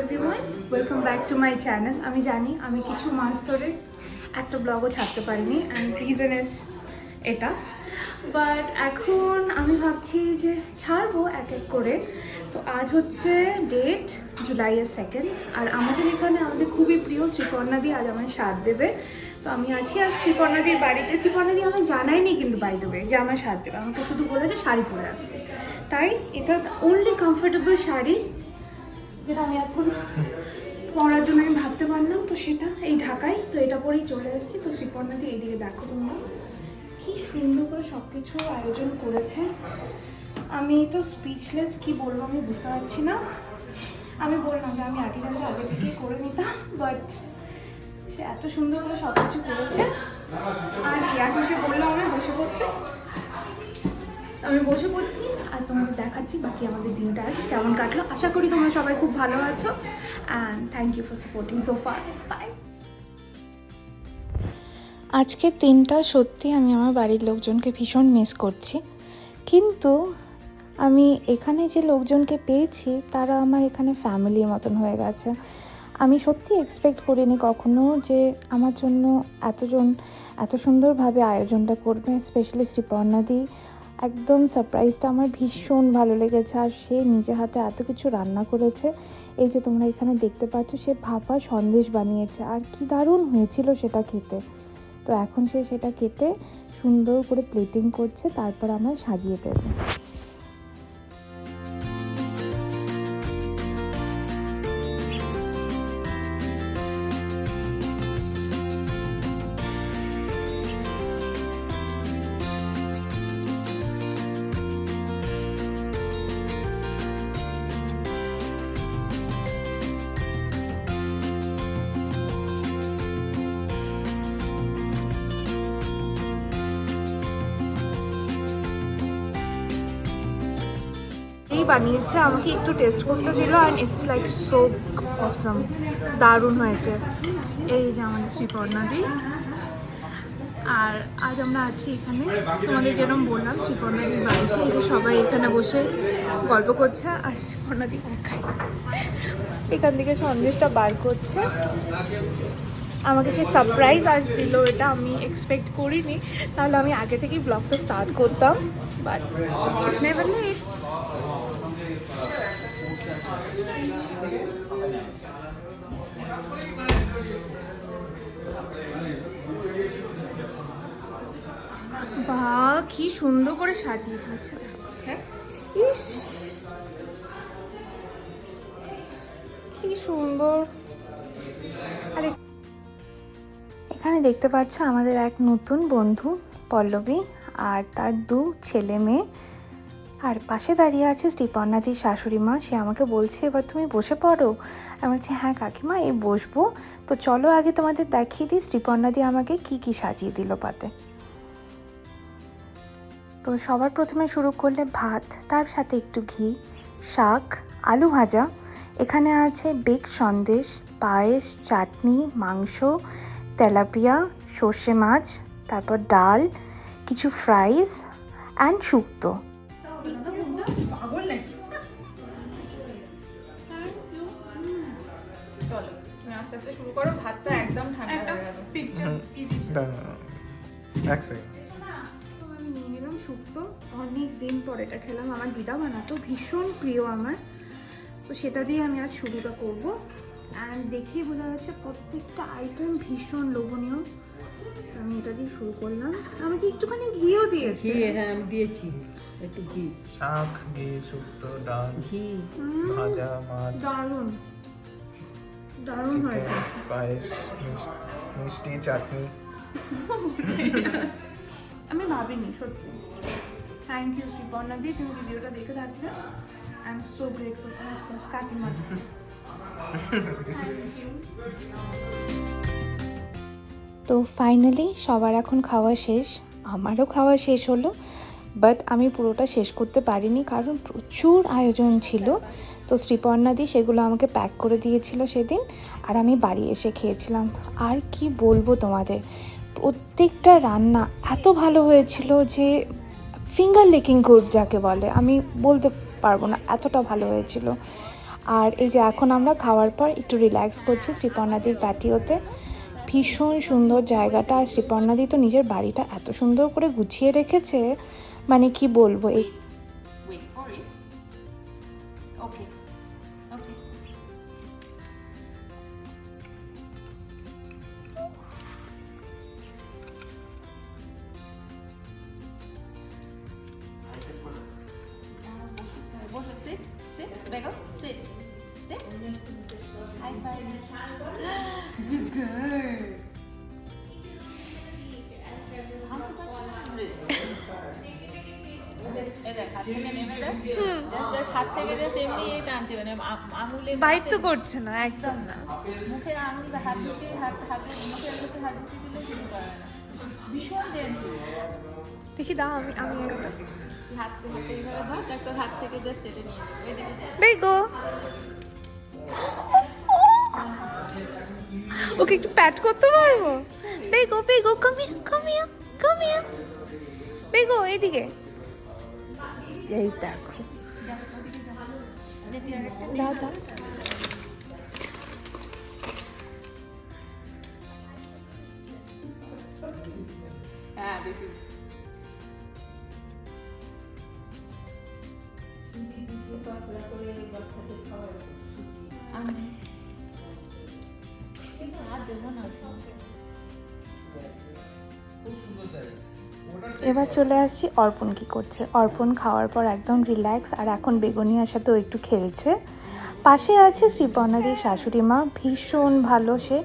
Everyone, welcome back to my channel. আমি জানি আমি কিছু মাস ধরে একটা ব্লগও ছাড়তে পারিনি অ্যান্ড রিজন ইজ এটা, বাট এখন আমি ভাবছি যে ছাড়বো এক এক করে। তো আজ হচ্ছে ডেট জুলাইয়ের 2 আর আমাদের এখানে আমাদের খুবই প্রিয় শ্রীপর্ণাদি আজ আমার সাথ দেবে। তো আমি আছি আর শ্রীপর্ণাদির বাড়িতে। শ্রীপর্ণাদি আমায় জানায়নি কিন্তু বাই দ্য ওয়ে যে আমার সাথ দেবে, আমাকে শুধু বলেছে শাড়ি পরে আসতে। তাই এটা অনলি কমফোর্টেবল শাড়ি যেটা আমি এখন পরার জন্য আমি ভাবতে পারলাম, তো সেটা এই ঢাকায়। তো এটা পরেই চলে এসেছি। তো শ্রীপর্ণাদি এইদিকে দেখো তোমরা কি সুন্দর করে সব কিছু আয়োজন করেছে। আমি তো স্পিচলেস, কি বলবো আমি বুঝতে পারছি না। আমি বললাম যে আমি আগে থেকেই করে নিতাম, বাট সে এত সুন্দর করে সব কিছু করেছে। আর কি এখন সে বললো আমি বসে পড়তে, আমি বসে পড়ছি আর তোমাদের দেখাচ্ছি বাকি আমাদের দিনটা আজ কেমন কাটলো। আশা করি তোমরা সবাই খুব ভালো আছো and thank you for supporting so far. Bye. আজকের দিনটা সত্যি আমি আমার বাড়ির লোকজনকে ভীষণ মিস করছি, কিন্তু আমি এখানে যে লোকজনকে পেয়েছি তারা আমার এখানে ফ্যামিলির মতন হয়ে গেছে। আমি সত্যি এক্সপেক্ট করিনি কখনো যে আমার জন্য এত সুন্দরভাবে আয়োজনটা করবে, স্পেশালি শ্রীপর্ণাদি। একদম সারপ্রাইজটা আমার ভীষণ ভালো লেগেছে। আর সে নিজে হাতে এত কিছু রান্না করেছে। এই যে তোমরা এখানে দেখতে পাচ্ছ, সে ভাপা সন্দেশ বানিয়েছে আর কি দারুণ হয়েছিল সেটা খেতে। তো এখন সে সেটা কেটে সুন্দর করে প্লেটিং করছে, তারপর আমার সাজিয়ে দেবে। এই বানিয়েছে, আমাকে একটু টেস্ট করতে দিল অ্যান্ড ইটস লাইক সো অসম, দারুণ হয়েছে। এই যে আমাদের শ্রীপর্ণাদি। আর আজ আমরা আছি এখানে, তোমাদের যেরকম বললাম শ্রীপর্ণাদির বাড়িতে। এই যে সবাই এখানে বসে গল্প করছে আর শ্রীপর্ণাদি এখান থেকে সন্দেশটা বার করছে। আমাকে সে সারপ্রাইজ আজ দিল, এটা আমি এক্সপেক্ট করিনি, তাহলে আমি আগে থেকেই ব্লগটা স্টার্ট করতাম, বাট নেভার লেট। বাহ, কি সুন্দর করে সাজিয়ে দিয়েছে। হ্যাঁ, ইস কি সুন্দর। আরে এখানে দেখতে পাচ্ছ আমাদের এক নতুন বন্ধু পল্লবী আর তার 2 ছেলে মেয়ে। আর পাশে দাঁড়িয়ে আছে শ্রীপর্ণাদির শাশুড়ি মা। সে আমাকে বলছে এবার তুমি বসে পড়ো। আমি বলছি হ্যাঁ কাকিমা, এই বসবো। তো চলো আগে তোমাদের দেখিয়ে দিই শ্রীপর্ণাদি আমাকে কি কি সাজিয়ে দিল পাতে। তো সবার প্রথমে শুরু করলে ভাত, তার সাথে একটু ঘি, শাক, আলু ভাজা, এখানে আছে বেক সন্দেশ, পায়েস, চাটনি, মাংস, তেলাপিয়া, সর্ষে মাছ, তারপর ডাল, কিছু ফ্রাইস অ্যান্ড শুক্তো। চলো তুমি আস্তে আস্তে শুরু করো। ভাতটা একদম ঠান্ডা হয়ে গেছে। আমি নিয়ে নিলাম শুক্তো। অনেক দিন পর এটা খেলাম, আমার দিদা বানাতো, ভীষণ প্রিয় আমার। তো সেটা দিয়ে আমি আজ শুরুটা করবো। অ্যান্ড দেখেই বোঝা যাচ্ছে প্রত্যেকটা আইটেম ভীষণ লোভনীয়। আমি এটা দিয়ে শুরু করলাম। আমাকে একটুখানি ঘিও দিয়েছি। হ্যাঁ আমি দিয়েছি একটু ঘি। শাক, ঘি, শুক্তো, ডাল, ঘি, ভাজা, মাছ, দারুণ দারুণ হয়েছে। পায়েস, মিষ্টি, চাটনি। আমি ভাবিনি সত্যি। থ্যাংক ইউ শ্রীপর্ণাদি, তুমি ভিডিওটা দেখে থাকবে। I am so grateful for this কাকিমা। তো ফাইনালি সবার এখন খাওয়া শেষ, আমারও খাওয়া শেষ হলো। বাট আমি পুরোটা শেষ করতে পারিনি কারণ প্রচুর আয়োজন ছিল। তো শ্রীপর্ণাদি সেগুলো আমাকে প্যাক করে দিয়েছিল সেদিন, আর আমি বাড়ি এসে খেয়েছিলাম। আর কি বলবো তোমাদের, প্রত্যেকটা রান্না এত ভালো হয়েছিল যে ফিঙ্গার লিকিং গুড যাকে বলে, আমি বলতে পারবো না, এতটা ভালো হয়েছিল। আর এই যে এখন আমরা খাওয়ার পর একটু রিল্যাক্স করছি শ্রীপর্ণাদির প্যাটিওতে। ভীষণ সুন্দর জায়গাটা, আর শ্রীপর্ণাদি তো নিজের বাড়িটা এত সুন্দর করে গুছিয়ে রেখেছে, মানে কি বলবো। এই Wait for it. Okay. Okay. Bosho, sit. Sit. Back up. Sit. Sit. High five. Good girl. Bite তো করছে না একদম না। মুখে আঙুল বা হাত ঢুকে হাতে মুখের মধ্যে হাত ঢুকে দিলে কিছু করে না, ভীষণ জেন্টল। দেখি দাও আমি একটা হাতে এইভাবে ধর, দেখ তোর হাত থেকে জাস্ট এটা নিয়ে যাবে এদিকে যা। বেগো, ওকে একটু প্যাট করতে পারবো? বেগো বেগো, কাম হিয়ার বেগো, এইদিকে। এই দেখো, দাও দাও। হ্যাঁ দেখি আমি আর দেবো না। এবার চলে আসছি অর্পণ কি করছে। অর্পণ খাওয়ার পর একদম রিল্যাক্স, আর এখন বেগুনিয়ার সাথেও একটু খেলছে। পাশে আছে শ্রীপর্ণাদির শাশুড়ি মা, ভীষণ ভালো সে,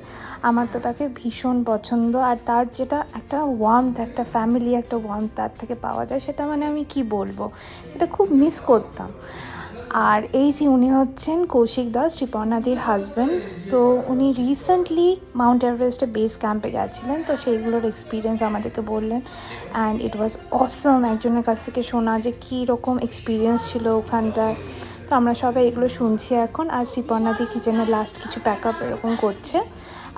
আমার তো তাকে ভীষণ পছন্দ। আর তার যেটা একটা ওয়ার্মথ, একটা ফ্যামিলি একটা ওয়ার্মথ তার থেকে পাওয়া যায়, সেটা মানে আমি কি বলবো, এটা খুব মিস করতাম। আর এই যে উনি হচ্ছেন কৌশিক দাস, শ্রীপর্ণাদির হাজব্যান্ড। তো উনি রিসেন্টলি মাউন্ট এভারেস্টে বেস ক্যাম্পে গেছিলেন, তো সেইগুলোর এক্সপিরিয়েন্স আমাদেরকে বললেন। অ্যান্ড ইট ওয়াজ অসম একজনের কাছ থেকে শোনা যে কী রকম এক্সপিরিয়েন্স ছিল ওখানটায়। তো আমরা সবাই এগুলো শুনছি এখন। আর শ্রীপর্ণাদি কিচেনে লাস্ট কিছু প্যাক আপ এরকম করছে,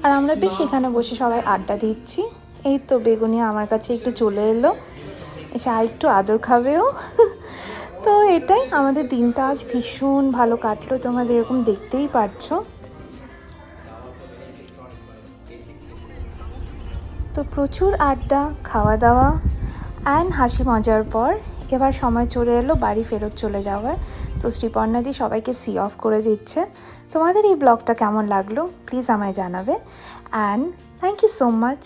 আর আমরা বেশ সেখানে বসে সবাই আড্ডা দিচ্ছি। এই তো বেগুনিয়া আমার কাছে একটু চলে এলো, এসে আর একটু আদর খাবেও। তো এটাই আমাদের দিনটা আজ ভীষণ ভালো কাটলো, তোমাদের এরকম দেখতেই পারছো। তো প্রচুর আড্ডা, খাওয়া দাওয়া অ্যান্ড হাসি মজার পর এবার সময় চলে এলো বাড়ি ফেরত চলে যাওয়ার। তো শ্রীপর্ণাদি সবাইকে সি অফ করে দিচ্ছে। তোমাদের এই ব্লগটা কেমন লাগলো প্লিজ আমায় জানাবে, and thank you so much.